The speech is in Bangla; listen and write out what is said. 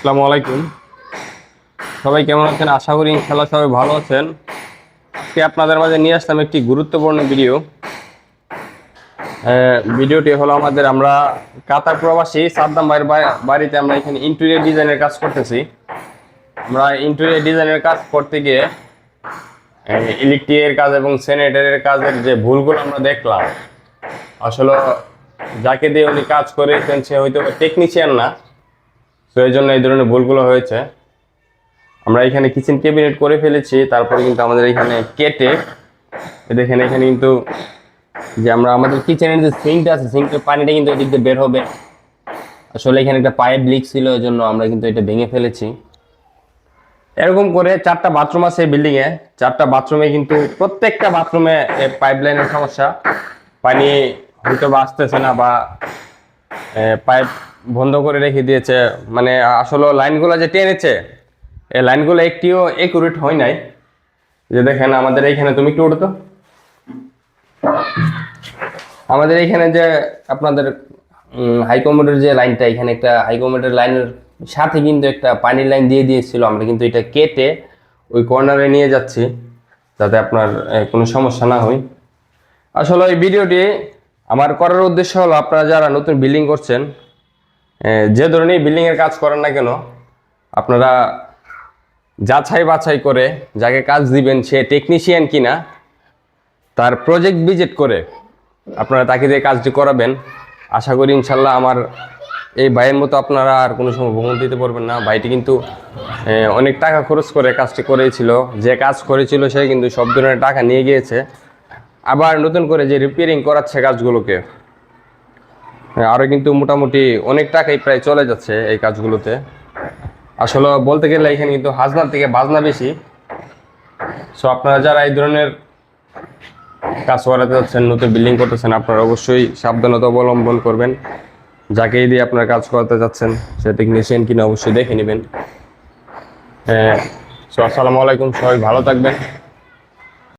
আসসালামু আলাইকুম। সবাই কেমন আছেন? আশা করি ইনশাল্লাহ সবাই ভালো আছেন। আজকে আপনাদের মাঝে নিয়ে আসলাম একটি গুরুত্বপূর্ণ ভিডিও। ভিডিওটি হলো আমরা কাতার প্রবাসী সাদ্দাম ভাইয়ের বাড়িতে আমরা এখানে ইন্টেরিয়র ডিজাইনের কাজ করতেছি। আমরা ইন্টেরিয়র ডিজাইনের কাজ করতে গিয়ে ইলেকট্রিকের কাজ এবং স্যানিটারির কাজের যে ভুলগুলো আমরা দেখলাম, আসলে যাকে দিয়ে উনি কাজ করেছেন সে হয়তো টেকনিশিয়ান না, তো এই জন্য এই ধরনের ভুলগুলো হয়েছে। আমরা এখানে কিচেন ক্যাবিনেট করে ফেলেছি, তারপরে কিন্তু আমাদের এখানে কেটে দেখেন এখানে কিন্তু যে আমাদের কিচেনের যে সিঙ্কটা আছে, সিঙ্কের পানিটা কিন্তু এদিক দিয়ে বের হবে। আসলে এখানে একটা পাইপ লিক ছিল, এই জন্য আমরা কিন্তু এটা ভেঙে ফেলেছি। এরকম করে 4টা বাথরুম আছে বিল্ডিং এ। 4টা বাথরুমে কিন্তু প্রত্যেকটা বাথরুমে পাইপ লাইনের সমস্যা, পানি হয়তো বা আসতেছে না বা পাইপ বন্ধ করে রেখে দিয়েছে। মানে আসলে লাইনগুলো যে টেনেছে, এই লাইনগুলো একটিও একুরেট হয় নাই। যে দেখেন আমাদের এইখানে, তুমি একটু ওঠো তো, আমাদের এইখানে যে আপনাদের হাইকমোডের যে লাইনটা, এখানে একটা হাইকমোডের লাইনের সাথে কিন্তু একটা পানির লাইন দিয়ে দিয়েছিল। আমরা কিন্তু এটা কেটে ওই কর্নারে নিয়ে যাচ্ছি যাতে আপনার কোনো সমস্যা না হয়। আসলে এই ভিডিওটি আমার করার উদ্দেশ্য হলো, আপনারা যারা নতুন বিল্ডিং করছেন, যে ধরনের বিল্ডিংয়ের কাজ করেন না কেন, আপনারা যাচাই বাছাই করে যাকে কাজ দিবেন সে টেকনিশিয়ান কিনা, তার প্রজেক্ট ভিজিট করে আপনারা তাকে দিয়ে কাজটি করাবেন। আশা করি ইনশাল্লাহ আমার এই ভাইয়ের মতো আপনারা আর কোনো সময় ভোগান্তিতে পড়বেন না। ভাইটি কিন্তু অনেক টাকা খরচ করে কাজটি করেছিল। যে কাজ করেছিল সে কিন্তু সব ধরনের টাকা নিয়ে গিয়েছে, আবার নতুন করে যে রিপেয়ারিং করাচ্ছে কাজগুলোকে, আরও কিন্তু মোটামুটি অনেক টাকাই প্রায় চলে যাচ্ছে এই কাজগুলোতে। আসলে বলতে গেলে এখানে কিন্তু হাজনার থেকে বাজনা বেশি। সো আপনারা যারা এই ধরনের কাজ করাতে যাচ্ছেন, নতুন বিল্ডিং করতেছেন, আপনারা অবশ্যই সাবধানতা অবলম্বন করবেন। যাকেই দিয়ে আপনার কাজ করাতে যাচ্ছেন সে টেকনিশিয়ান কিনা অবশ্যই দেখে নেবেন। সো আসসালামু আলাইকুম, সবাই ভালো থাকবেন।